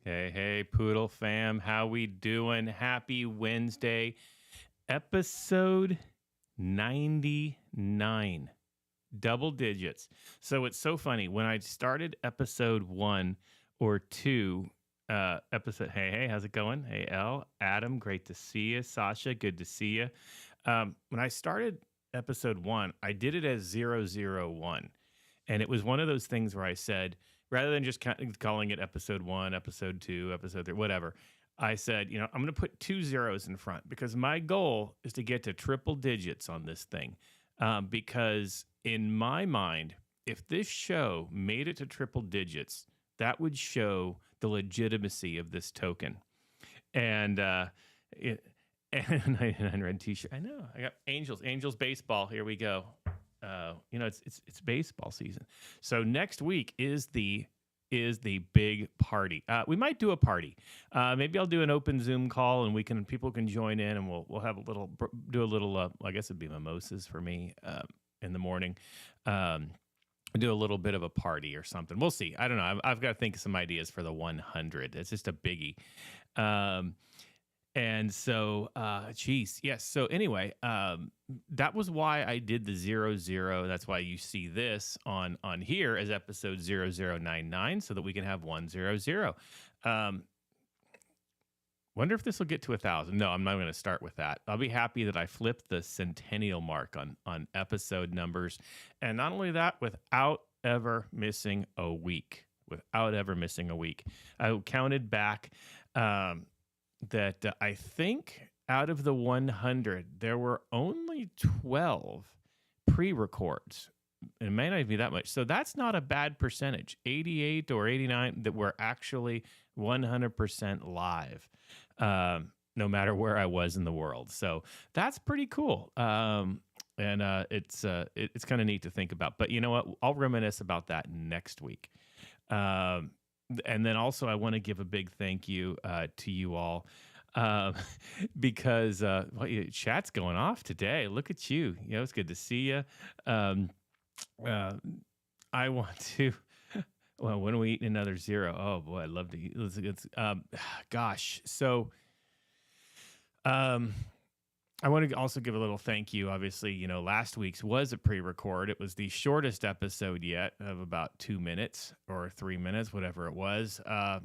Hey, Poodle fam, how we doing? Happy Wednesday, episode 99, double digits. So it's so funny. When I started episode 1 or 2, hey, how's it going? Hey, L, Adam, great to see you. Sasha, good to see you. When I started episode 1, I did it as 001. And it was one of those things where I said, rather than just calling it episode 1, episode 2, episode 3, whatever, I said, I'm going to put 2 zeros in front because my goal is to get to triple digits on this thing. Because in my mind, if this show made it to triple digits, that would show the legitimacy of this token. And and I red t-shirt. I know. I got Angels baseball. Here we go. It's baseball season. So next week is the big party. We might do a party. Maybe I'll do an open Zoom call and people can join in and we'll have do a little I guess it'd be mimosas for me in the morning. Do a little bit of a party or something. We'll see. I don't know. I've got to think of some ideas for the 100. It's just a biggie. And so, geez, yes. So anyway, that was why I did the 00. That's why you see this on here as episode 0099, so that we can have 100. Wonder if this will get to 1,000. No, I'm not going to start with that. I'll be happy that I flipped the centennial mark on episode numbers, and not only that, without ever missing a week. I counted back. That I think out of the 100, there were only 12 pre-records. It may not be that much. So that's not a bad percentage. 88 or 89 that were actually 100% live, no matter where I was in the world. So that's pretty cool. And it's kind of neat to think about. But you know what? I'll reminisce about that next week. And then also I want to give a big thank you to you all because chat's going off today. Look at you. It's good to see you. I want to. Well, when are we eating another 0? Oh boy, I'd love to eat. Gosh, so. I want to also give a little thank you. Obviously, last week's was a pre-record. It was the shortest episode yet of about 2 minutes or 3 minutes, whatever it was,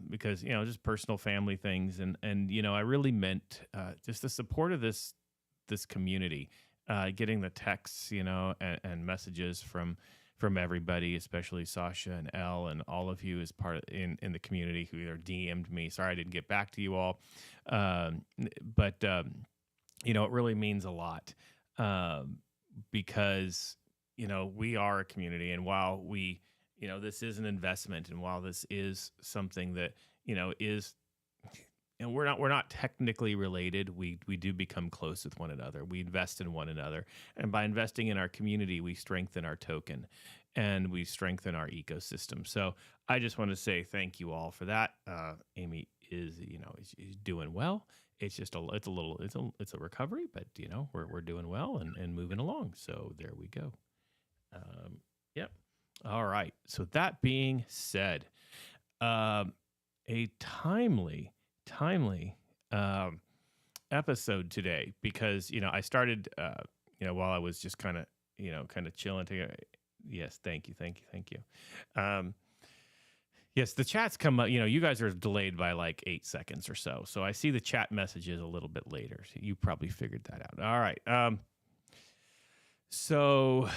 because, just personal family things. And I really meant just the support of this community, getting the texts, and messages from everybody, especially Sasha and Elle and all of you as part in the community who either DM'd me. Sorry, I didn't get back to you all. But it really means a lot because, we are a community. And while we, this is an investment, and while this is something that, is, we're not technically related, we do become close with one another. We invest in one another. And by investing in our community, we strengthen our token and we strengthen our ecosystem. So I just want to say thank you all for that. Amy is doing well. It's just it's a recovery, but we're doing well and moving along. So there we go. Yep. All right. So that being said, a timely episode today because I started while I was just kind of chilling. Yes, thank you. Yes, the chats come up. You guys are delayed by like 8 seconds or so. So I see the chat messages a little bit later. So you probably figured that out. All right. So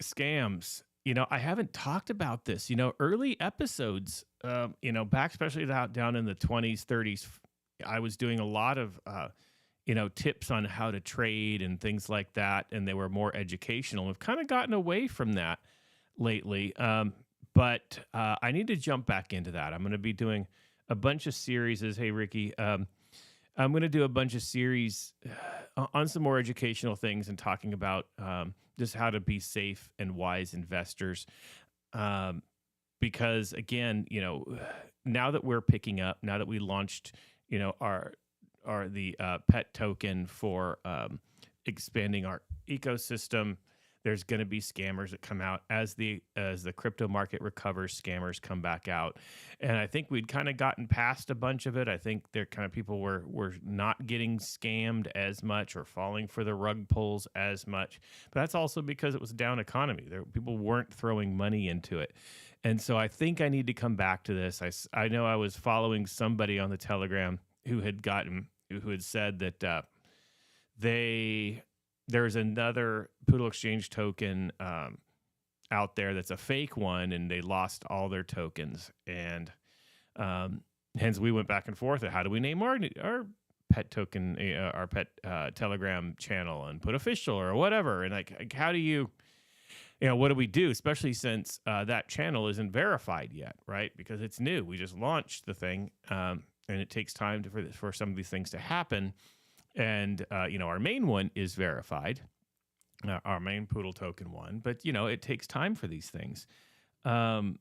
scams. I haven't talked about this. Early episodes, back especially down in the 20s, 30s, I was doing a lot of, tips on how to trade and things like that. And they were more educational. We've kind of gotten away from that lately. But I need to jump back into that. I'm going to be doing a bunch of series. Hey, Ricky, I'm going to do a bunch of series on some more educational things and talking about just how to be safe and wise investors. Because, again, now that we're picking up, now that we launched, the pet token for expanding our ecosystem, there's going to be scammers that come out as the crypto market recovers. Scammers come back out, and I think we'd kind of gotten past a bunch of it. I think there kind of people were not getting scammed as much or falling for the rug pulls as much. But that's also because it was a down economy. People weren't throwing money into it. And so I think I need to come back to this. I know I was following somebody on the Telegram who had said that there's another Poodle Exchange token out there that's a fake one, and they lost all their tokens. And hence we went back and forth at how do we name our pet token, our pet Telegram channel, and put official or whatever. And like how do you what do we do, especially since that channel isn't verified yet, right? Because it's new. We just launched the thing, and it takes time for some of these things to happen. And, our main one is verified, our main Poodle token one, but, it takes time for these things. I'm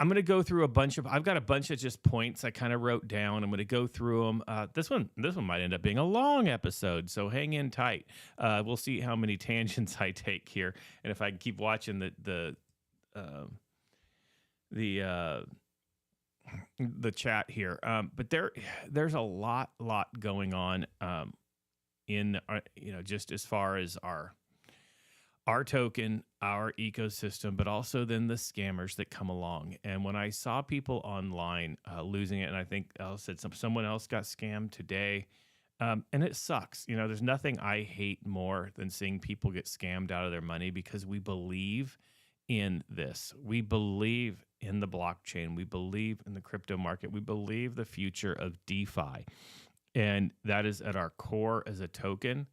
going to go through I've got a bunch of just points I kind of wrote down. I'm going to go through them. This one might end up being a long episode, so hang in tight. We'll see how many tangents I take here. And if I can keep watching the chat here. But there's a lot going on in just as far as our token, our ecosystem, but also then the scammers that come along. And when I saw people online losing it, and I think I said someone else got scammed today, and it sucks. There's nothing I hate more than seeing people get scammed out of their money, because we believe in this. We believe in the blockchain. We believe in the crypto market. We believe the future of DeFi. And that is at our core as a token.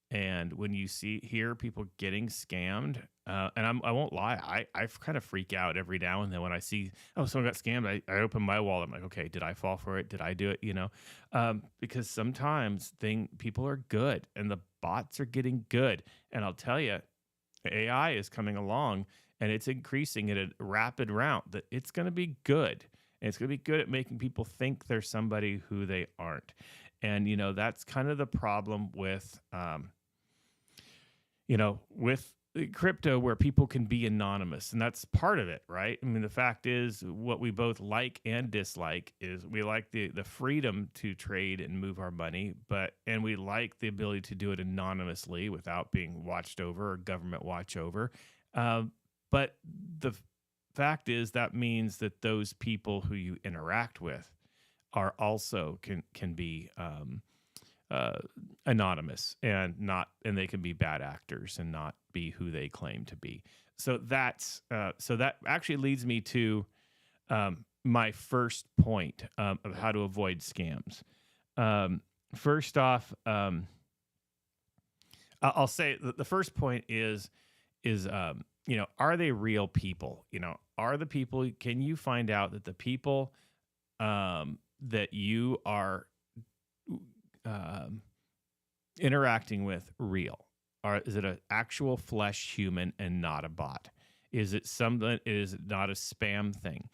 And when you hear people getting scammed, and I won't lie, I kind of freak out every now and then when I see, someone got scammed. I open my wallet. I'm like, okay, did I fall for it? Did I do it? Because sometimes people are good and the bots are getting good. And I'll tell you, AI is coming along and it's increasing at a rapid route that it's going to be good. And it's going to be good at making people think they're somebody who they aren't. And, that's kind of the problem with crypto, where people can be anonymous. And that's part of it, right? I mean, the fact is, what we both like and dislike is we like the freedom to trade and move our money, and we like the ability to do it anonymously without being watched over or government watch over. But the fact is that means that those people who you interact with are also can be anonymous and they can be bad actors and not be who they claim to be. So that actually leads me to my first point of how to avoid scams. First off, I'll say the first point is are they real people? Are the people? Can you find out that the people that you are interacting with real? Is it an actual flesh human and not a bot? Is it something? Is it not a spam thing?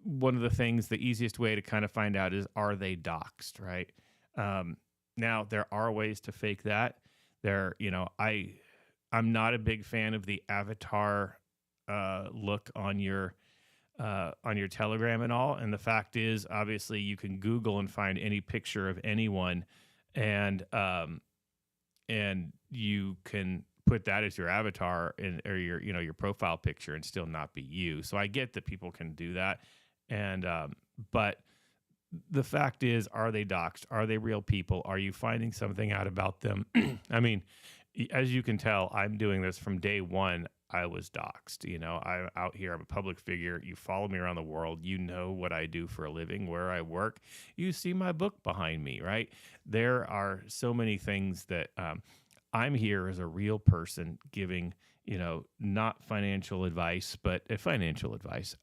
One of the things, the easiest way to kind of find out is, are they doxed, right? Now there are ways to fake that. I'm not a big fan of the avatar look on your Telegram and all. And the fact is, obviously, you can Google and find any picture of anyone, and you can put that as your avatar or your profile picture and still not be you. So I get that people can do that, but the fact is, are they doxed? Are they real people? Are you finding something out about them? I mean, as you can tell, I'm doing this from day one. I was doxed. I'm out here. I'm a public figure. You follow me around the world. You know what I do for a living, where I work. You see my book behind me, right? There are so many things that I'm here as a real person giving, not financial advice, but financial advice.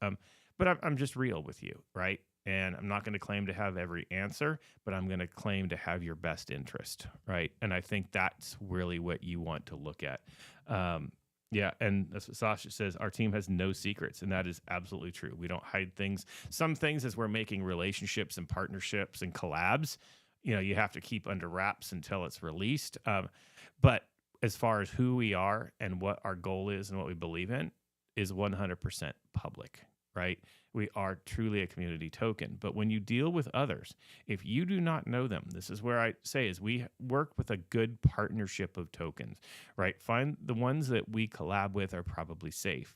But I'm just real with you, right? And I'm not going to claim to have every answer, but I'm going to claim to have your best interest, right? And I think that's really what you want to look at. Yeah, and that's what Sasha says. Our team has no secrets, and that is absolutely true. We don't hide things. Some things, as we're making relationships and partnerships and collabs, you have to keep under wraps until it's released. But as far as who we are and what our goal is and what we believe in is 100% public, right? We are truly a community token. But when you deal with others, if you do not know them, this is where I say is we work with a good partnership of tokens, right? Find the ones that we collab with are probably safe.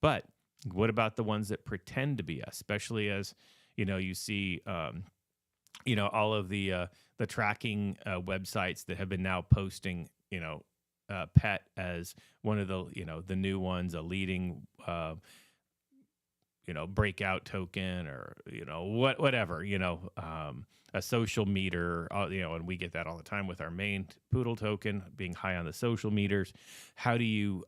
But what about the ones that pretend to be us, especially as, you see, all of the tracking websites that have been now posting, pet as one of the new ones, a leading, breakout token or, whatever, a social meter, and we get that all the time with our main Poodle token being high on the social meters. How do you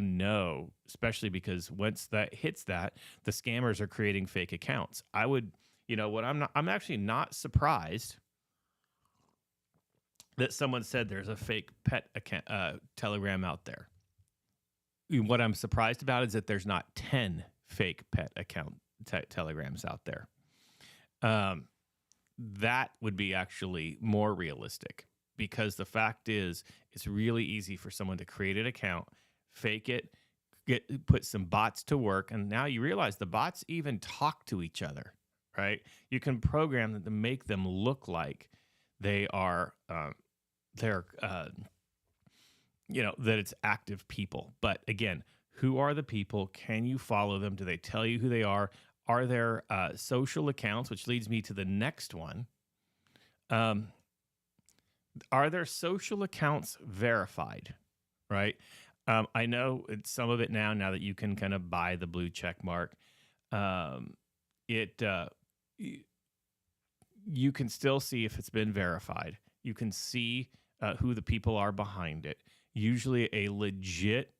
know, especially because once that hits that, the scammers are creating fake accounts. I'm actually not surprised that someone said there's a fake pet account, Telegram out there. What I'm surprised about is that there's not 10 fake pet account Telegrams out there. That would be actually more realistic, because the fact is it's really easy for someone to create an account, fake it, put some bots to work, and now you realize the bots even talk to each other, right? You can program them to make them look like they are that it's active people. But again, who are the people? Can you follow them? Do they tell you who they are? Are there social accounts? Which leads me to the next one. Are there social accounts verified? Right? I know it's some of it now that you can kind of buy the blue check mark. You can still see if it's been verified. You can see who the people are behind it. Usually a legit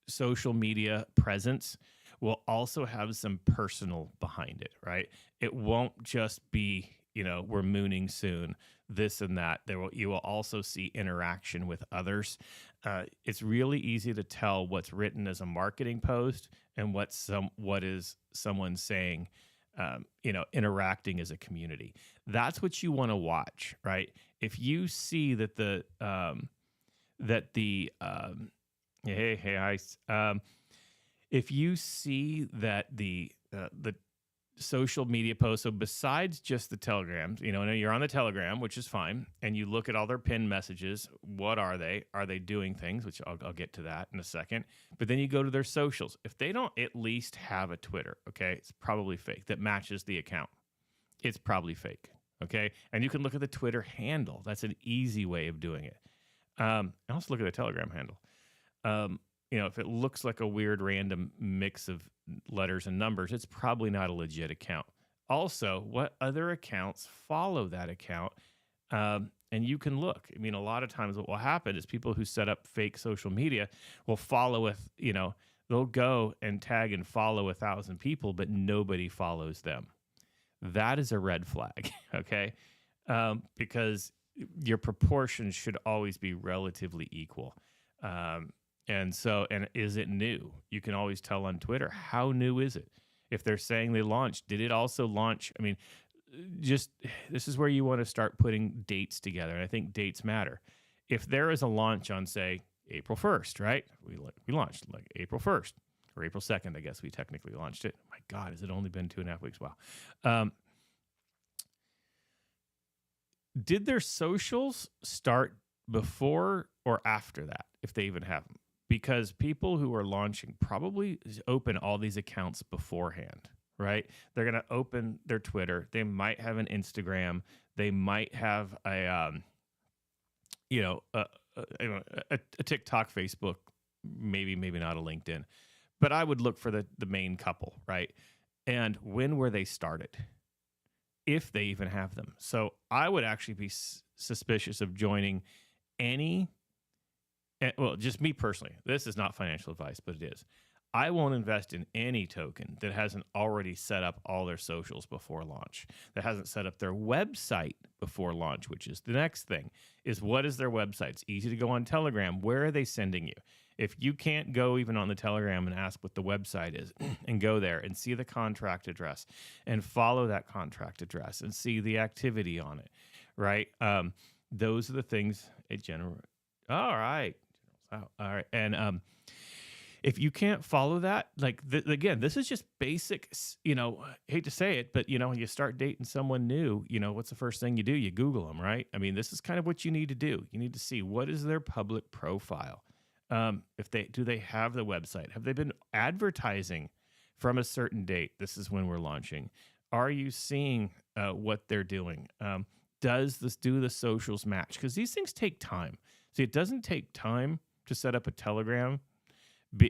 social media presence will also have some personal behind it, right? It won't just be, we're mooning soon, this and that. You will also see interaction with others. It's really easy to tell what's written as a marketing post and what is someone saying, interacting as a community. That's what you want to watch, right? If you see that if you see that the social media posts, so besides just the telegrams, you're on the Telegram, which is fine, and you look at all their pinned messages. What are they? Are they doing things? Which I'll get to that in a second. But then you go to their socials. If they don't at least have a Twitter, okay, it's probably fake that matches the account. It's probably fake, okay? And you can look at the Twitter handle. That's an easy way of doing it. And also look at the Telegram handle. If it looks like a weird random mix of letters and numbers, it's probably not a legit account. Also, what other accounts follow that account? And you can look. I mean, a lot of times what will happen is people who set up fake social media will follow with, they'll go and tag and follow 1,000 people, but nobody follows them. That is a red flag, okay? Because your proportions should always be relatively equal. And is it new? You can always tell on Twitter, how new is it? If they're saying they launched, did it also launch? I mean, this is where you want to start putting dates together. And I think dates matter. If there is a launch on, say, April 1st, right? We launched like April 1st or April 2nd, I guess we technically launched it. My God, has it only been 2.5 weeks? Wow. Did their socials start before or after that, if they even have them? Because people who are launching probably open all these accounts beforehand, right? They're going to open their Twitter. They might have an Instagram. They might have a TikTok, Facebook, maybe not a LinkedIn. But I would look for the main couple, right? And when were they started? If they even have them. So I would actually be suspicious of joining any. Well, just me personally, this is not financial advice, but it is. I won't invest in any token that hasn't already set up all their socials before launch, that hasn't set up their website before launch, which is the next thing, is what is their website? It's easy to go on Telegram. Where are they sending you? If you can't go even on the Telegram and ask what the website is and go there and see the contract address and follow that contract address and see the activity on it, right? Those are the things it generates. All right. All right. And if you can't follow that, like, again, this is just basic, hate to say it, but, you start dating someone new, what's the first thing you do? You Google them, right? I mean, this is kind of what you need to do. You need to see what is their public profile. Do they have the website? Have they been advertising from a certain date? This is when we're launching. Are you seeing what they're doing? Do the socials match? Because these things take time. See, it doesn't take time to set up a Telegram,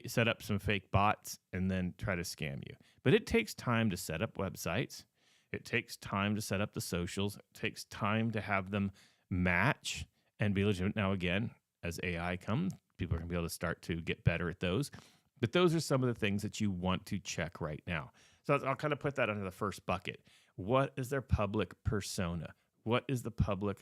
set up some fake bots, and then try to scam you. But it takes time to set up websites. It takes time to set up the socials. It takes time to have them match and be legitimate. Now, again, as AI comes, people are going to be able to start to get better at those. But those are some of the things that you want to check right now. So I'll kind of put that under the first bucket. What is their public persona? What is the public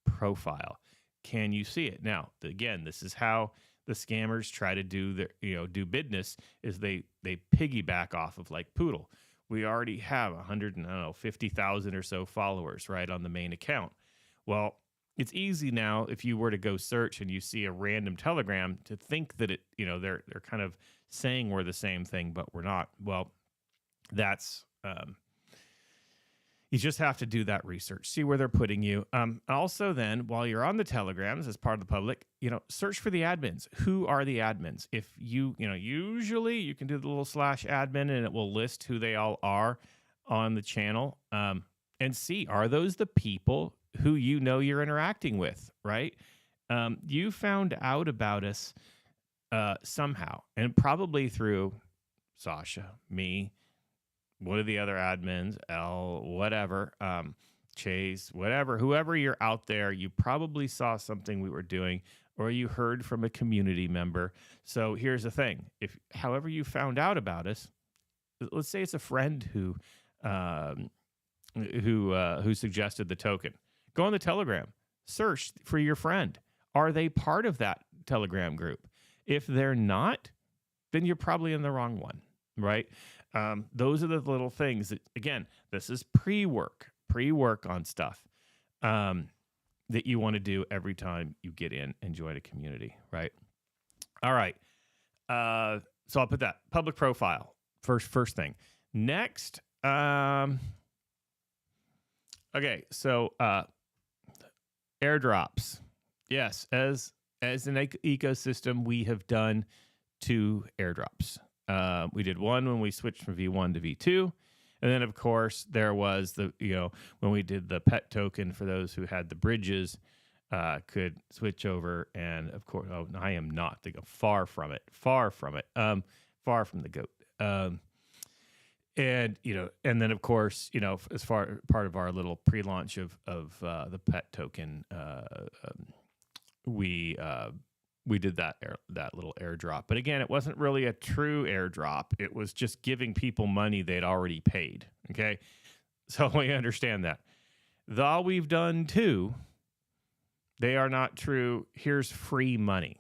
profile? Can you see it? Now, again, this is how the scammers try to do their, do business, is they piggyback off of like POODL. We already have 50,000 or so followers, right, on the main account. Well, it's easy now if you were to go search and you see a random Telegram to think that they're kind of saying we're the same thing, but we're not. Well, that's you just have to do that research, see where they're putting you. Also, then, while you're on the Telegrams as part of the public, search for the admins. Who are the admins? If usually you can do the little /admin and it will list who they all are on the channel, and see, are those the people who you're interacting with, right? You found out about us somehow, and probably through Sasha, me, one of the other admins, L, whatever, Chase, whatever, whoever you're out there, you probably saw something we were doing, or you heard from a community member. So here's the thing: however you found out about us, let's say it's a friend who suggested the token. Go on the Telegram, search for your friend. Are they part of that Telegram group? If they're not, then you're probably in the wrong one, right? Those are the little things that, again, this is pre-work on stuff that you want to do every time you get in and join a community, right? All right. So I'll put that public profile first thing. Next, okay, so airdrops. Yes, as an ecosystem, we have done 2 airdrops. We did one when we switched from V1 to V2. And then, of course, there was when we did the pet token for those who had the bridges, could switch over. And, of course, I am not. They go far from it, far from the GOAT. And then, of course, as part of our little pre-launch of the pet token, we did that little airdrop. But again, it wasn't really a true airdrop. It was just giving people money they'd already paid. Okay, so we understand that. Though we've done 2, they are not true. Here's free money.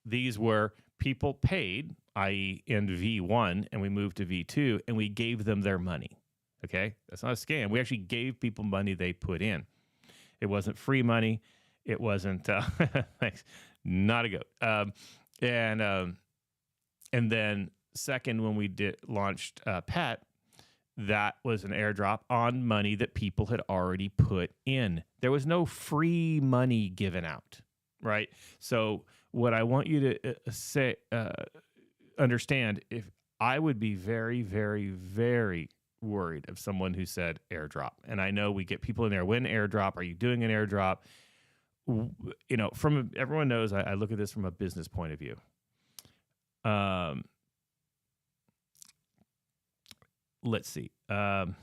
These were people paid, i.e. in V1, and we moved to V2, and we gave them their money. Okay, that's not a scam. We actually gave people money they put in. It wasn't free money. It wasn't thanks. Not a goat. And then second, when we launched Pet, that was an airdrop on money that people had already put in. There was no free money given out, right? So what I want you to understand, if I would be very, very, very worried of someone who said airdrop. And I know we get people in there, when airdrop, are you doing an airdrop? Everyone knows I look at this from a business point of view. Let's see. Thai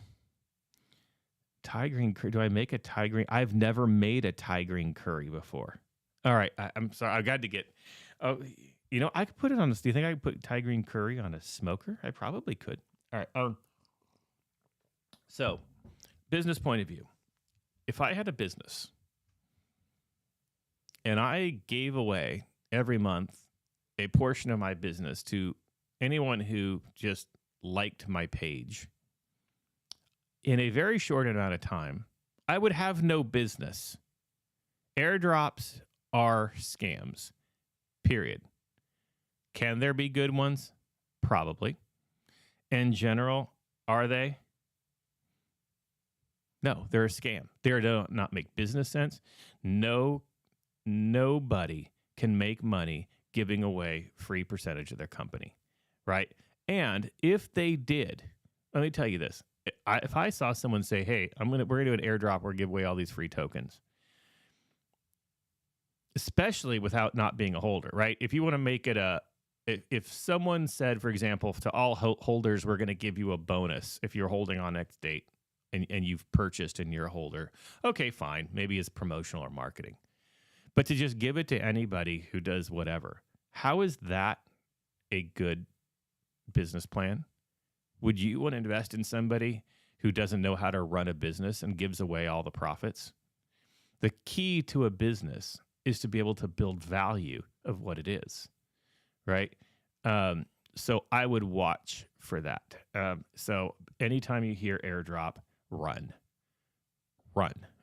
green curry. Do I make a Thai green? I've never made a Thai green curry before. All right. I'm sorry. I got to get. Oh, I could put it on. Do you think I could put Thai green curry on a smoker? I probably could. All right. So, business point of view. If I had a business and I gave away every month a portion of my business to anyone who just liked my page, in a very short amount of time, I would have no business. Airdrops are scams, period. Can there be good ones? Probably. In general, are they? No, they're a scam. They do not make business sense. Nobody can make money giving away free percentage of their company, right? And if they did, let me tell you this. If I saw someone say, hey, we're going to do an airdrop or give away all these free tokens, especially without not being a holder, right? If you want to make it if someone said, for example, to all holders, we're going to give you a bonus if you're holding on X date and you've purchased and you're a holder, okay, fine. Maybe it's promotional or marketing. But to just give it to anybody who does whatever, how is that a good business plan? Would you want to invest in somebody who doesn't know how to run a business and gives away all the profits? The key to a business is to be able to build value of what it is, right? So I would watch for that. So anytime you hear airdrop, run,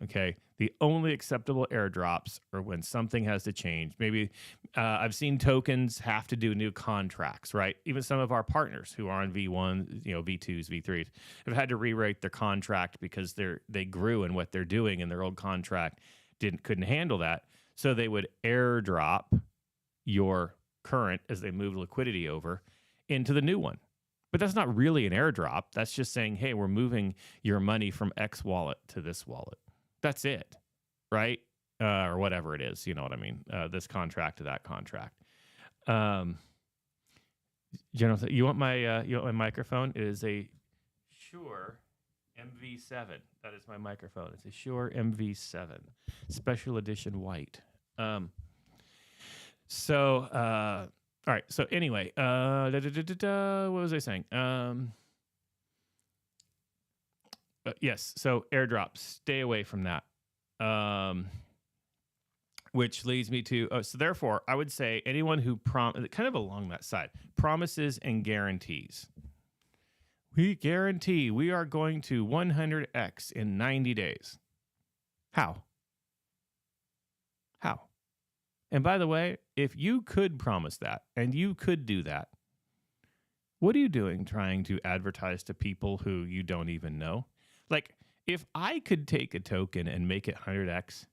okay? The only acceptable airdrops are when something has to change. Maybe I've seen tokens have to do new contracts, right? Even some of our partners who are on V1, V2s, V3s have had to rewrite their contract because they grew in what they're doing and their old contract couldn't handle that. So they would airdrop your current as they move liquidity over into the new one. But that's not really an airdrop. That's just saying, hey, we're moving your money from X wallet to this wallet. That's it, right? Or whatever it is. You know what I mean? This contract to that contract. General, you want my microphone? It is a Shure MV7. That is my microphone. It's a Shure MV7, special edition white. All right. So anyway, what was I saying? Yes. So airdrops, stay away from that. Which leads me to, so therefore, I would say anyone who kind of along that side, promises and guarantees. We guarantee we are going to 100x in 90 days. How? And by the way, if you could promise that and you could do that, what are you doing trying to advertise to people who you don't even know? Like, if I could take a token and make it 100x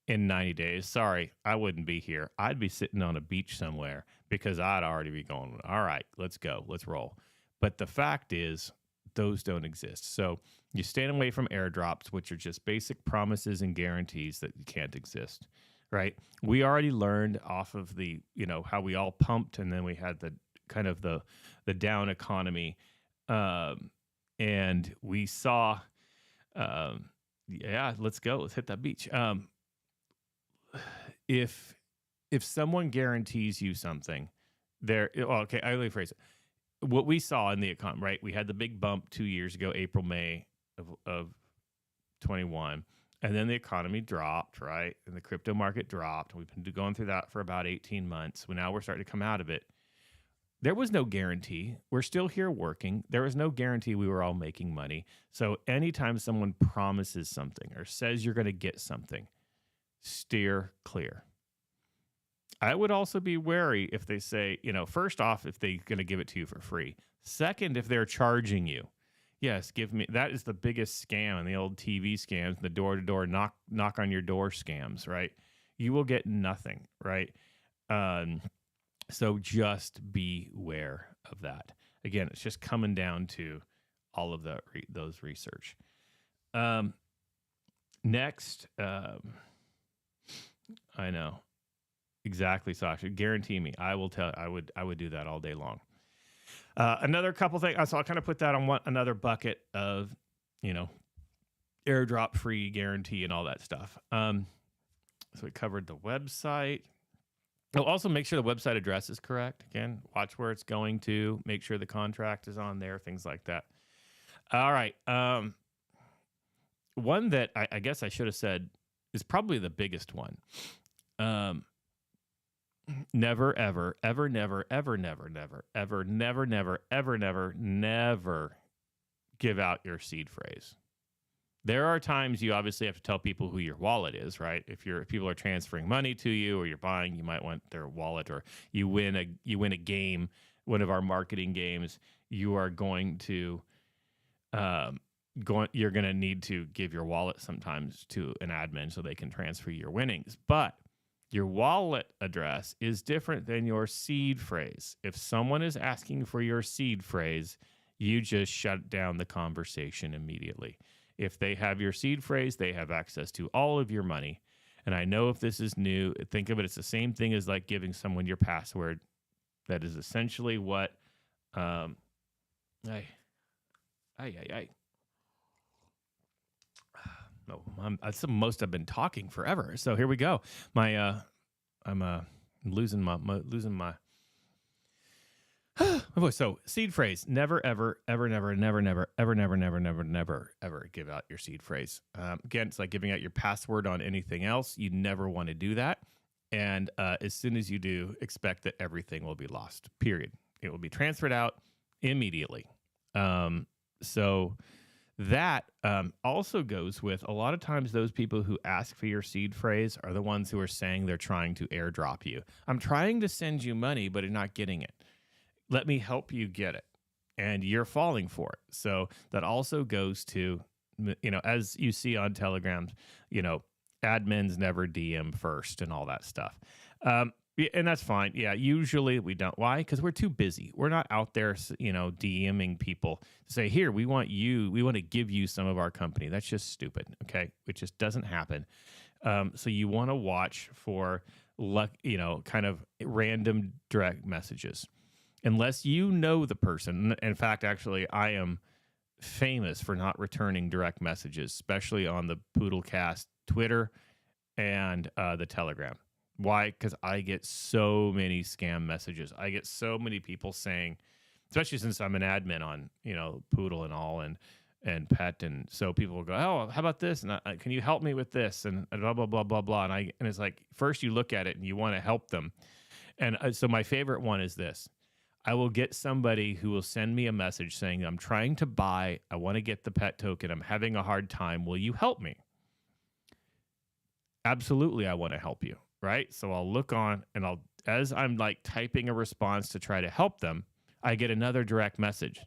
in 90 days, sorry, I wouldn't be here. I'd be sitting on a beach somewhere because I'd already be going, all right, let's go, let's roll. But the fact is, those don't exist. So you stay away from airdrops, which are just basic promises and guarantees that can't exist. Right. We already learned off of the, how we all pumped and then we had the kind of the down economy. And we saw, let's go. Let's hit that beach. If someone guarantees you something, let me phrase it. What we saw in the economy, right? We had the big bump 2 years ago, April, May of 21. And then the economy dropped, right? And the crypto market dropped. We've been going through that for about 18 months. Now we're starting to come out of it. There was no guarantee. We're still here working. There was no guarantee we were all making money. So anytime someone promises something or says you're going to get something, steer clear. I would also be wary if they say, first off, if they're going to give it to you for free. Second, if they're charging you. Yes, give me. That is the biggest scam in the old TV scams, the door-to-door knock on your door scams, right? You will get nothing, right? So just beware of that. Again, it's just coming down to all of those research. Next, I know exactly, Sasha. Guarantee me, I will tell. I would do that all day long. Another couple things, so I'll kind of put that on another bucket of, airdrop free guarantee and all that stuff. So we covered the website. Oh, also make sure the website address is correct. Again, watch where it's going to, make sure the contract is on there, things like that. All right. One that I guess I should have said is probably the biggest one. never, ever, ever, never, ever, never, never, ever, never, never, ever, never, never give out your seed phrase. There are times you obviously have to tell people who your wallet is, right? If people are transferring money to you or you're buying, you might want their wallet, or you win a game, one of our marketing games, you are going to you're going to need to give your wallet sometimes to an admin so they can transfer your winnings. But your wallet address is different than your seed phrase. If someone is asking for your seed phrase, you just shut down the conversation immediately. If they have your seed phrase, they have access to all of your money. And I know if this is new, think of it, it's the same thing as like giving someone your password. That is essentially what, no, that's the most I've been talking forever. So here we go. I'm losing my voice. So seed phrase, never, ever, ever, never, never, never, ever, never, never, never, never, ever give out your seed phrase. Again, it's like giving out your password on anything else. You never want to do that. And as soon as you do, expect that everything will be lost, period. It will be transferred out immediately. So that also goes with a lot of times those people who ask for your seed phrase are the ones who are saying they're trying to airdrop you. I'm trying to send you money, but you're not getting it. Let me help you get it. And you're falling for it. So that also goes to, as you see on Telegram, admins never DM first and all that stuff. And that's fine. Yeah, usually we don't. Why? Because we're too busy. We're not out there, DMing people to say, here, we want to give you some of our company. That's just stupid, okay? It just doesn't happen. So you want to watch for, kind of random direct messages. Unless you know the person. In fact, actually, I am famous for not returning direct messages, especially on the Poodlcast Twitter and the Telegram. Why? Because I get so many scam messages. I get so many people saying, especially since I'm an admin on, Poodle and all and pet. And so people will go, oh, how about this? And can you help me with this? And blah, blah, blah, blah, blah. And it's like, first you look at it and you want to help them. And so my favorite one is this. I will get somebody who will send me a message saying, I'm trying to buy, I want to get the pet token. I'm having a hard time. Will you help me? Absolutely, I want to help you, right? So I'll look on and as I'm like typing a response to try to help them, I get another direct message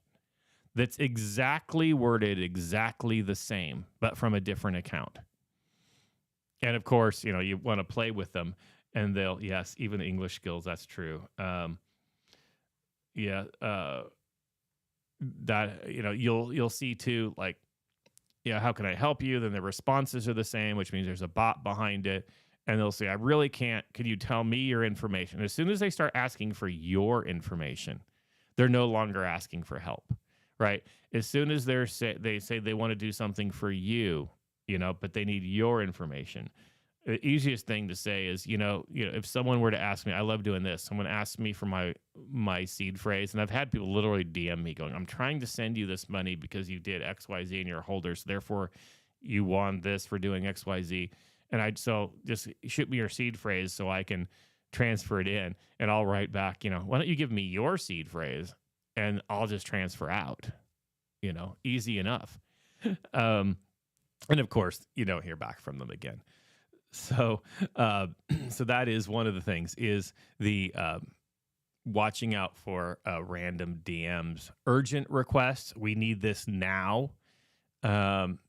that's exactly worded exactly the same, but from a different account. And of course, you want to play with them and yes, even the English skills, that's true. That you'll see too, like, how can I help you? Then the responses are the same, which means there's a bot behind it, and they'll say, I really can't. Can you tell me your information? As soon as they start asking for your information, they're no longer asking for help, right? As soon as they say they want to do something for you, but they need your information. The easiest thing to say is, if someone were to ask me, I love doing this. Someone asks me for my seed phrase, and I've had people literally DM me going, I'm trying to send you this money because you did XYZ in your holders. Therefore, you won this for doing XYZ. And so just shoot me your seed phrase so I can transfer it in. And I'll write back, why don't you give me your seed phrase and I'll just transfer out, easy enough. And of course, you don't hear back from them again. So that is one of the things is the watching out for random DMs, urgent requests. We need this now. No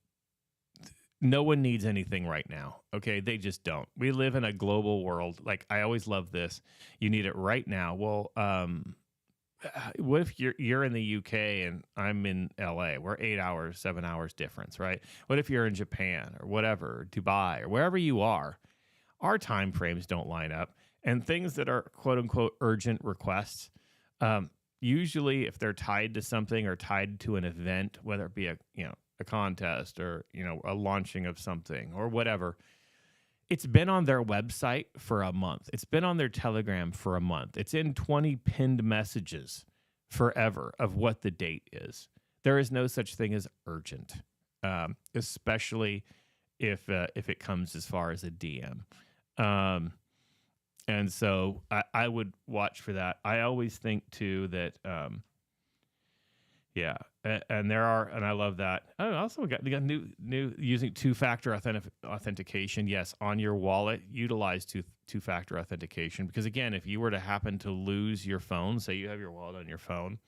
one needs anything right now. Okay. They just don't. We live in a global world. Like I always love this. You need it right now. Well, what if you're in the UK and I'm in LA? We're 7 hours difference, right? What if you're in Japan or whatever, Dubai or wherever you are? Our time frames don't line up, and things that are quote unquote urgent requests, usually if they're tied to something or tied to an event, whether it be a contest or a launching of something or whatever. It's been on their website for a month. It's been on their Telegram for a month. It's in 20 pinned messages forever of what the date is. There is no such thing as urgent, especially if it comes as far as a DM. And so I would watch for that. I always think too that, yeah, and there are, and I love that. Oh, also we got new using two-factor authentication. Yes, on your wallet, utilize two-factor authentication, because again, if you were to happen to lose your phone, say you have your wallet on your phone,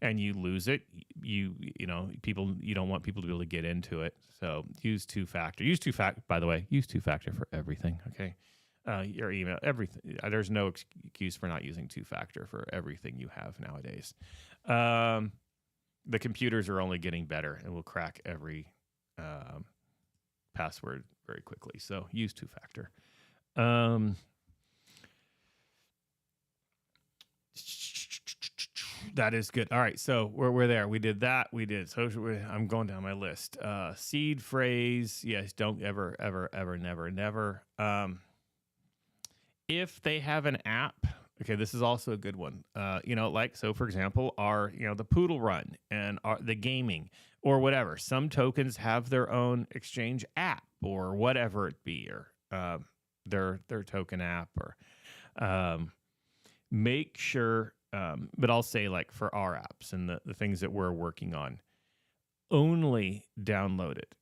and you lose it, you don't want people to be able to get into it. So use two-factor. By the way, use two-factor for everything. Okay. Your email, everything. There's no excuse for not using two-factor for everything you have nowadays. The computers are only getting better and will crack every password very quickly. So use two-factor. That is good. All right, so we're there. We did that. We did social. I'm going down my list. Seed phrase. Yes, don't ever, never. If they have an app, okay, this is also a good one. So for example, the Poodle Run and the gaming or whatever. Some tokens have their own exchange app or whatever it be, or their token app, or make sure. But I'll say, like, for our apps and the things that we're working on, only download it.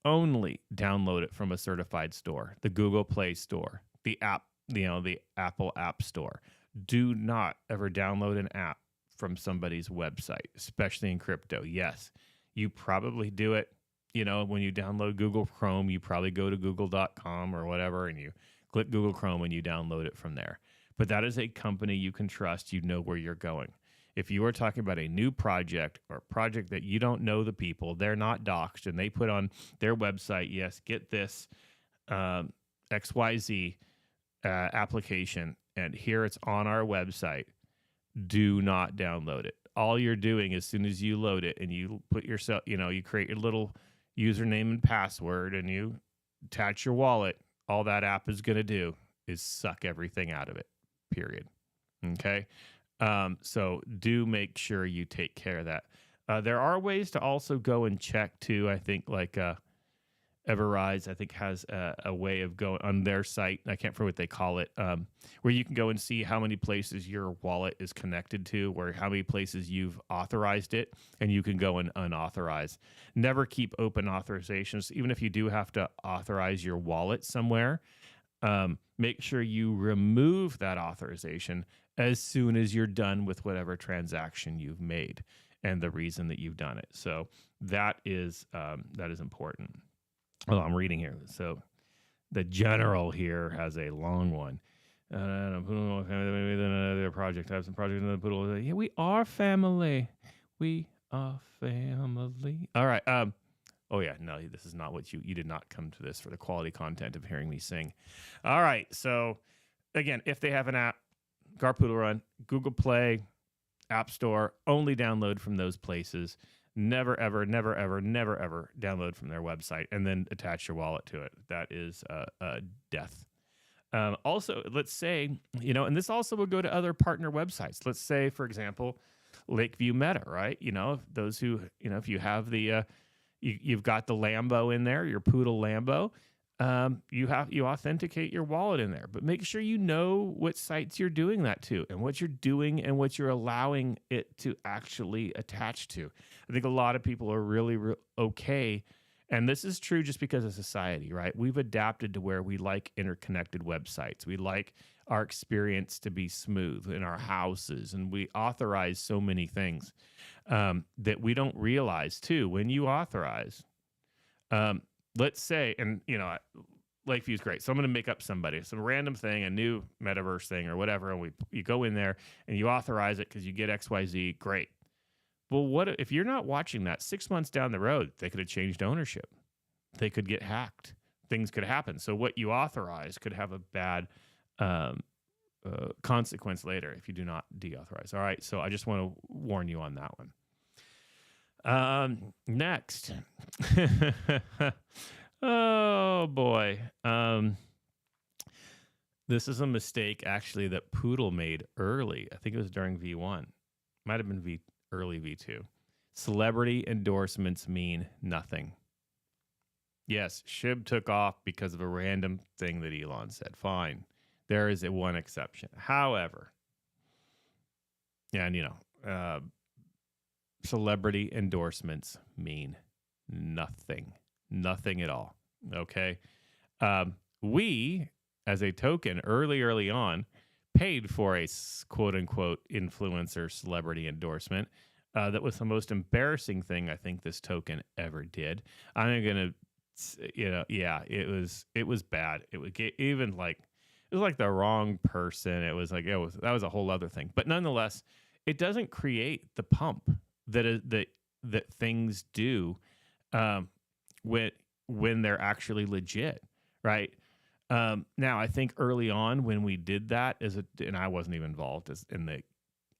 Only download it from a certified store, the Google Play Store, the app, the Apple App Store. Do not ever download an app from somebody's website, especially in crypto. Yes, you probably do it. When you download Google Chrome, you probably go to google.com or whatever, and you click Google Chrome and you download it from there. But that is a company you can trust. You know where you're going. If you are talking about a new project or a project that you don't know the people, they're not doxed, and they put on their website, yes, get this XYZ application, and here it's on our website, do not download it. All you're doing, as soon as you load it and you put yourself, you create your little username and password and you attach your wallet, all that app is going to do is suck everything out of it. Period. Okay. So do make sure you take care of that. There are ways to also go and check too. I think like Everrise, I think, has a way of going on their site. I can't remember what they call it, where you can go and see how many places your wallet is connected to, or how many places you've authorized it, and you can go and unauthorize. Never keep open authorizations, even if you do have to authorize your wallet somewhere. Make sure you remove that authorization as soon as you're done with whatever transaction you've made and the reason that you've done it. So that is important. Well, I'm reading here. So the general here has a long one. Their project. I have some project in the poodle. Yeah, we are family. We are family. All right. Oh, yeah, no, this is not what you did not come to this for the quality content of hearing me sing. All right, so, again, if they have an app, Poodle Run, Google Play, App Store, only download from those places. Never, ever download from their website and then attach your wallet to it. That is death. Also, let's say, and this also will go to other partner websites. Let's say, for example, Lakeview Meta, right? Those who, if you have the... You've got the Lambo in there, your Poodle Lambo. You authenticate your wallet in there, but make sure you know what sites you're doing that to and what you're doing and what you're allowing it to actually attach to. I think a lot of people are really okay, and this is true just because of society, right? We've adapted to where we like interconnected websites. We like our experience to be smooth in our houses, and we authorize so many things that we don't realize too. When you authorize, let's say, and Lakeview's great. So I'm going to make up some random thing, a new metaverse thing or whatever, and you go in there and you authorize it because you get XYZ. Great. Well, what if you're not watching that? 6 months down the road, they could have changed ownership. They could get hacked. Things could happen. So what you authorize could have a bad consequence later if you do not deauthorize. All right, so I just want to warn you on that one. Next. Oh, boy. This is a mistake, actually, that Poodle made early. I think it was during V1. Might have been early V2. Celebrity endorsements mean nothing. Yes, SHIB took off because of a random thing that Elon said. Fine. There is a one exception. However, and celebrity endorsements mean nothing at all. Okay. We, as a token, early on, paid for a quote unquote influencer celebrity endorsement. That was the most embarrassing thing I think this token ever did. I'm gonna, it was bad. It would get even like, it was like the wrong person. That was a whole other thing. But nonetheless, it doesn't create the pump that things do when they're actually legit, right? Now, I think early on when we did that, and I wasn't even involved as an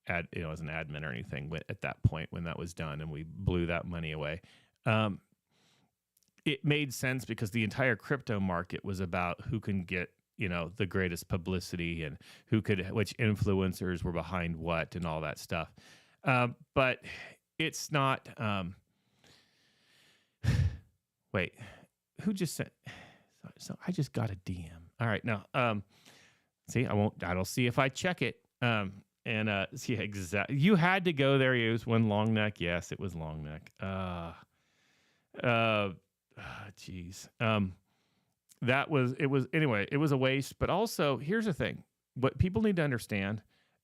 admin or anything at that point when that was done, and we blew that money away. It made sense because the entire crypto market was about who can get the greatest publicity and which influencers were behind what and all that stuff. But it's not. Wait, who just sent? So I just got a DM. All right, now, see, I'll see if I check it. See, exactly. You had to go there. It was one long neck. Yes, it was long neck. Geez. Anyway, it was a waste. But also, here's the thing. What people need to understand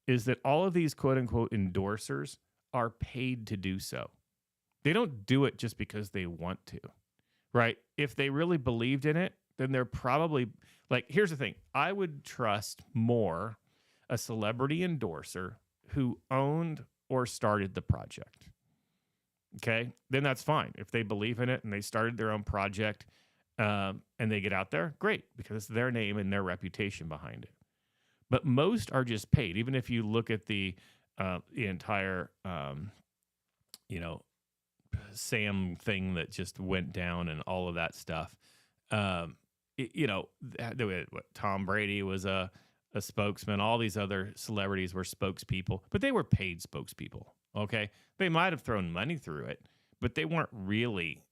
is that all of these quote unquote endorsers are paid to do so. They don't do it just because they want to, right? If they really believed in it, then they're probably like, here's the thing. I would trust more a celebrity endorser who owned or started the project. Okay. Then that's fine. If they believe in it and they started their own project, and they get out there, great, because it's their name and their reputation behind it. But most are just paid. Even if you look at the entire, Sam thing that just went down and all of that stuff. Tom Brady was a spokesman. All these other celebrities were spokespeople, but they were paid spokespeople. Okay, they might have thrown money through it, but they weren't really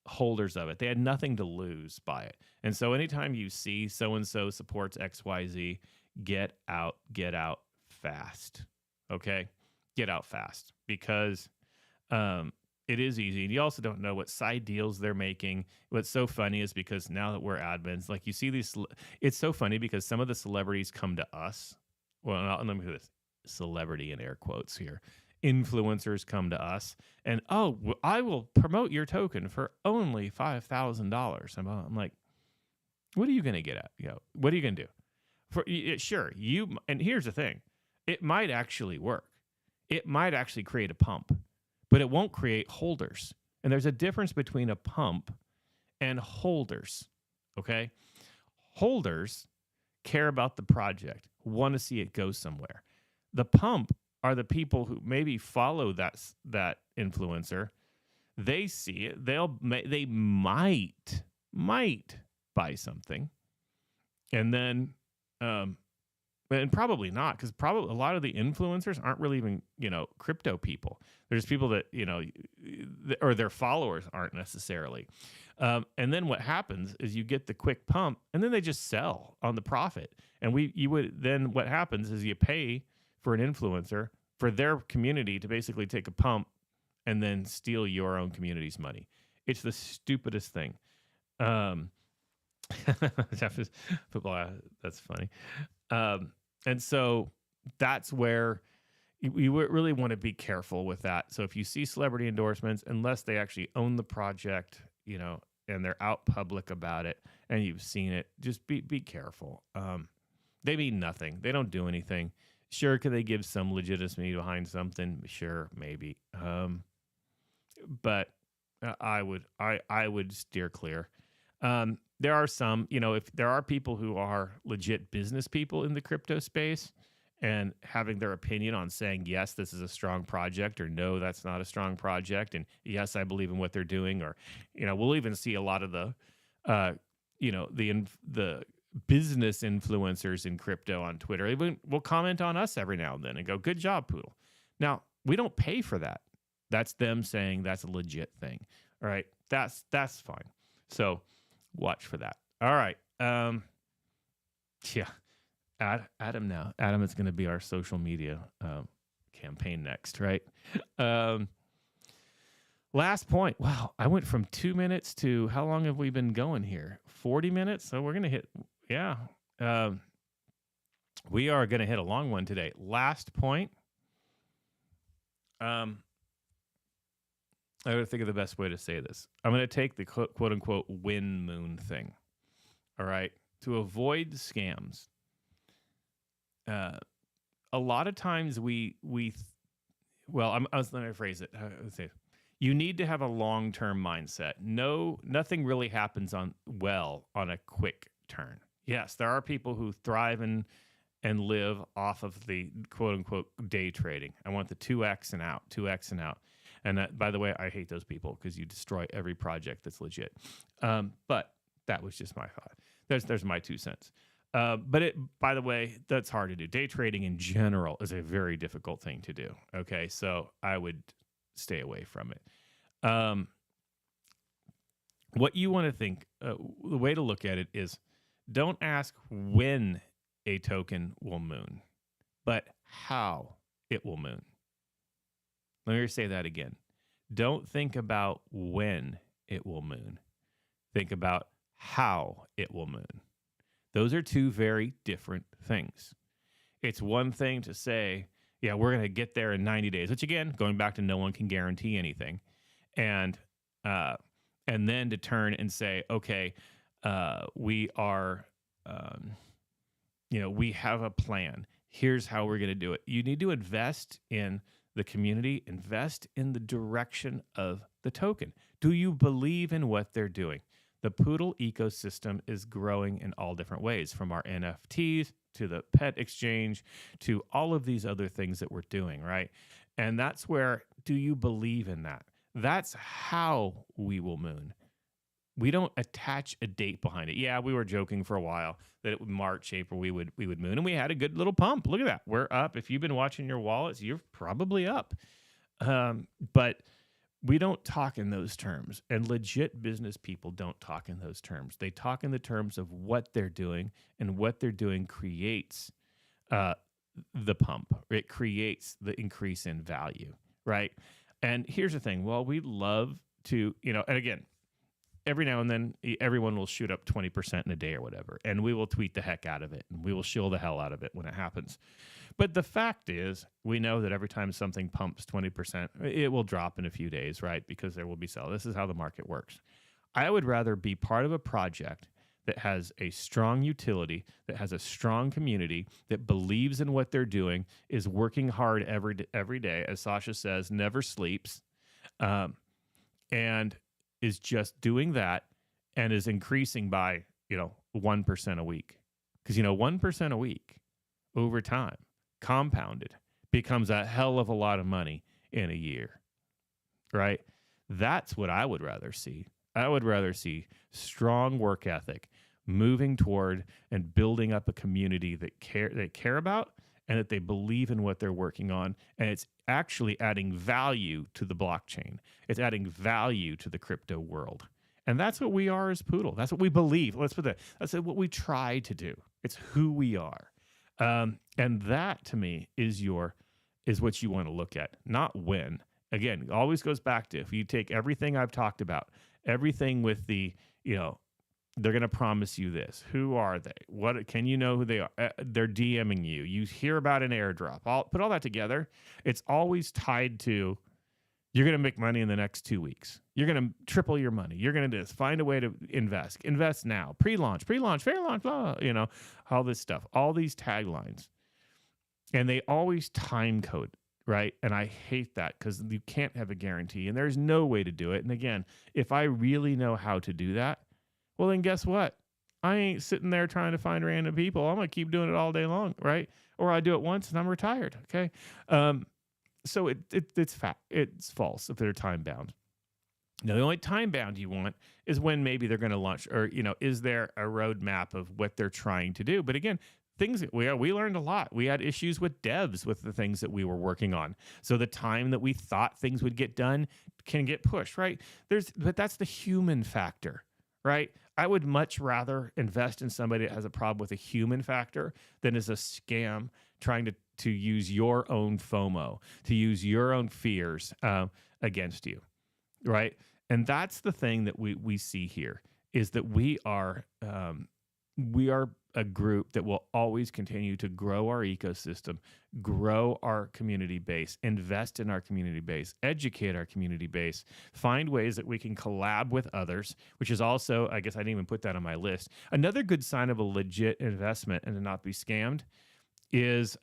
holders of it. They had nothing to lose by it. And so anytime you see so-and-so supports XYZ, get out fast. Okay? Get out fast because it is easy. And you also don't know what side deals they're making. What's so funny is because now that we're admins, like you see these, it's so funny because some of the celebrities come to us. Well, let me do this. Celebrity in air quotes here. Influencers come to us and, I will promote your token for only $5,000. I'm like, what are you going to get at? What are you going to do? Sure, and here's the thing. It might actually work. It might actually create a pump, but it won't create holders. And there's a difference between a pump and holders, okay? Holders care about the project, want to see it go somewhere. The pump are the people who maybe follow that influencer. They see it. They might buy something, and then and probably not, because probably a lot of the influencers aren't really even crypto people. There's people that or their followers aren't necessarily. And then what happens is you get the quick pump, and then they just sell on the profit. And what happens is you pay for an influencer for their community to basically take a pump and then steal your own community's money. It's the stupidest thing. Football, that's funny. And so that's where you really want to be careful with that. So if you see celebrity endorsements, unless they actually own the project, and they're out public about it and you've seen it, just be careful. They mean nothing. They don't do anything. Sure, could they give some legitimacy behind something? Sure, maybe. But I would steer clear. There are some, if there are people who are legit business people in the crypto space and having their opinion on saying, yes, this is a strong project, or no, that's not a strong project, and yes, I believe in what they're doing, or, we'll even see a lot of the, the business influencers in crypto on Twitter. They will comment on us every now and then and go, good job, Poodle. Now, we don't pay for that. That's them saying that's a legit thing. All right. That's fine. So watch for that. All right. Yeah. Adam now. Adam is going to be our social media campaign next, right? Um, Last point. Wow, I went from 2 minutes to how long have we been going here? 40 minutes. So we're gonna hit. Yeah, we are gonna hit a long one today. Last point. I gotta think of the best way to say this. I'm gonna take the quote unquote win moon thing. All right, to avoid scams. A lot of times well, I was going to phrase it. You need to have a long-term mindset. Nothing really happens on a quick turn. Yes, there are people who thrive and live off of the quote-unquote day trading. I want the 2x and out. And that, by the way, I hate those people because you destroy every project that's legit. But that was just my thought. There's my 2 cents. But by the way, that's hard to do. Day trading in general is a very difficult thing to do. Okay, so I would stay away from it. What you want to think, the way to look at it is, don't ask when a token will moon, but how it will moon. Let me say that again. Don't think about when it will moon. Think about how it will moon. Those are 2 very different things. It's one thing to say, yeah, we're going to get there in 90 days, which again, going back to no one can guarantee anything. And then to turn and say, okay, we are, we have a plan. Here's how we're going to do it. You need to invest in the community, invest in the direction of the token. Do you believe in what they're doing? The Poodle ecosystem is growing in all different ways, from our NFTs to the pet exchange to all of these other things that we're doing, right? And that's where, do you believe in that? That's how we will moon. We don't attach a date behind it. Yeah, we were joking for a while that it would March, April, we would moon, and we had a good little pump. Look at that. We're up. If you've been watching your wallets, you're probably up. But we don't talk in those terms, and legit business people don't talk in those terms. They talk in the terms of what they're doing, and what they're doing creates the pump. It creates the increase in value, right? And here's the thing. Well, we love to, and again, every now and then, everyone will shoot up 20% in a day or whatever, and we will tweet the heck out of it, and we will shill the hell out of it when it happens. But the fact is, we know that every time something pumps 20%, it will drop in a few days, right? Because there will be sell. This is how the market works. I would rather be part of a project that has a strong utility, that has a strong community, that believes in what they're doing, is working hard every day, as Sasha says, never sleeps, and is just doing that and is increasing by, 1% a week. Because, 1% a week over time, compounded, becomes a hell of a lot of money in a year, right? That's what I would rather see. I would rather see strong work ethic, moving toward and building up a community that care about, and that they believe in what they're working on, and it's actually adding value to the blockchain. It's adding value to the crypto world. And that's what we are as Poodle. That's what we believe. Let's put that. That's what we try to do. It's who we are. And that, to me, is what you want to look at, not when. Again, it always goes back to, if you take everything I've talked about, everything with the, they're going to promise you this. Who are they? What can you know who they are? They're DMing you. You hear about an airdrop. Put all that together. It's always tied to, you're going to make money in the next 2 weeks. You're going to triple your money. You're going to just find a way to invest. Invest now. Pre-launch, fair launch, blah, all this stuff. All these taglines. And they always time code, right? And I hate that, because you can't have a guarantee, and there's no way to do it. And again, if I really know how to do that, well, then guess what? I ain't sitting there trying to find random people. I'm going to keep doing it all day long, right? Or I do it once and I'm retired, okay? So it's false if they're time bound. Now, the only time bound you want is when maybe they're going to launch, or, is there a roadmap of what they're trying to do? But again, things that we learned a lot. We had issues with devs with the things that we were working on. So the time that we thought things would get done can get pushed, right? But that's the human factor, right? I would much rather invest in somebody that has a problem with a human factor than is a scam trying to use your own FOMO, to use your own fears against you, right? And that's the thing that we see here is that we are a group that will always continue to grow our ecosystem, grow our community base, invest in our community base, educate our community base, find ways that we can collab with others, which is also, I guess I didn't even put that on my list. Another good sign of a legit investment and to not be scammed is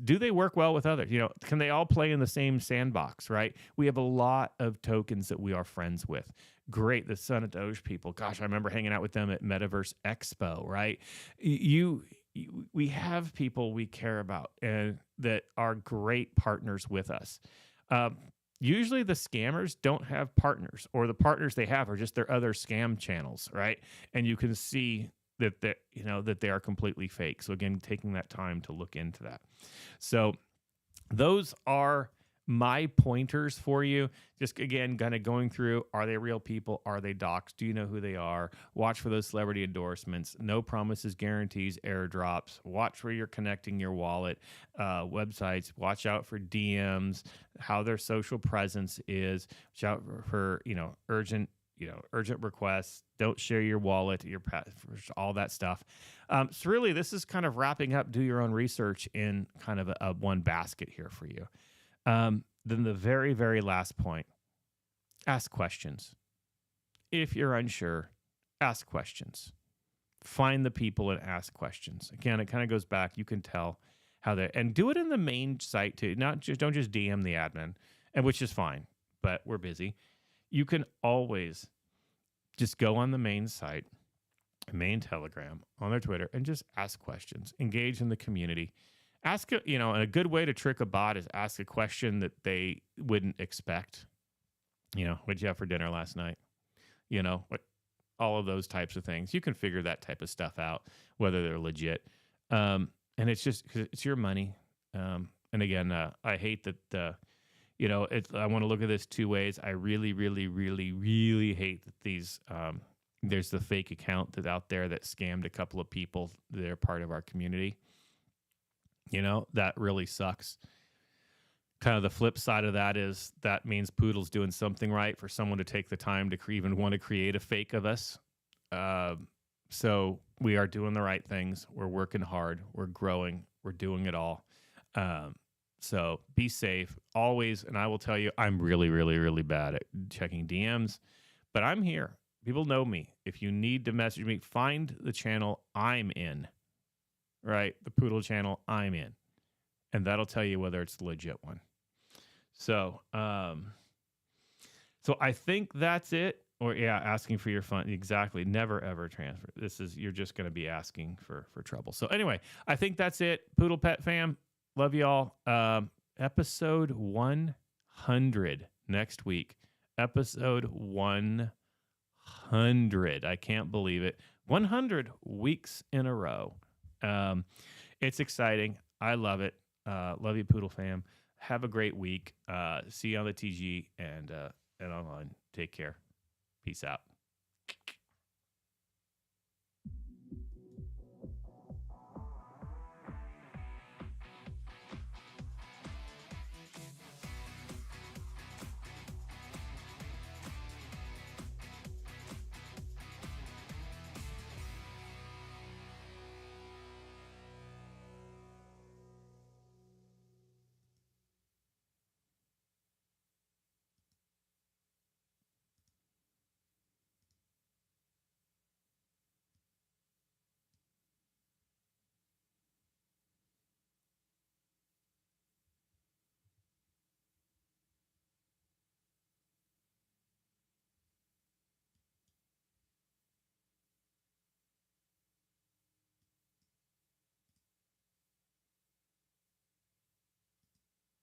do they work well with others? Can they all play in the same sandbox, right? We have a lot of tokens that we are friends with. Great, the Son of Doge people. Gosh, I remember hanging out with them at Metaverse Expo, right? We have people we care about and that are great partners with us. Usually the scammers don't have partners, or the partners they have are just their other scam channels, right? And you can see that they are completely fake. So again, taking that time to look into that. So those are my pointers for you. Just again, kind of going through, are they real people? Are they doxed? Do you know who they are? Watch for those celebrity endorsements. No promises, guarantees, airdrops. Watch where you're connecting your wallet, websites. Watch out for DMs, how their social presence is. Watch out for urgent requests. Don't share your wallet, all that stuff. So really, this is kind of wrapping up. Do your own research in kind of a one basket here for you. Then the very, very last point, ask questions. If you're unsure, ask questions. Find the people and ask questions. Again, it kind of goes back. You can tell how and do it in the main site too. Don't just DM the admin, and which is fine, but we're busy. You can always just go on the main site, main Telegram, on their Twitter, and just ask questions. Engage in the community. Ask, a good way to trick a bot is ask a question that they wouldn't expect. What'd you have for dinner last night? All of those types of things. You can figure that type of stuff out, whether they're legit. And it's just because it's your money. And again, I hate that, I want to look at this two ways. I really, really, really, really hate that there's the fake account that's out there that scammed a couple of people that are part of our community. That really sucks. Kind of the flip side of that is that means Poodle's doing something right for someone to take the time to even want to create a fake of us. So we are doing the right things. We're working hard. We're growing. We're doing it all. So be safe always. And I will tell you, I'm really, really, really bad at checking DMs, but I'm here. People know me. If you need to message me, find the channel I'm in. Right, the Poodle channel I'm in, and that'll tell you whether it's the legit one. So, so I think that's it. Or asking for your fund. Exactly. Never ever transfer. You're just going to be asking for trouble. So anyway, I think that's it. Poodle Pet fam, love y'all. Episode 100 next week. Episode 100. I can't believe it. 100 weeks in a row. It's exciting. I love it. Love you, Poodle fam. Have a great week. See you on the TG and online. Take care. Peace out.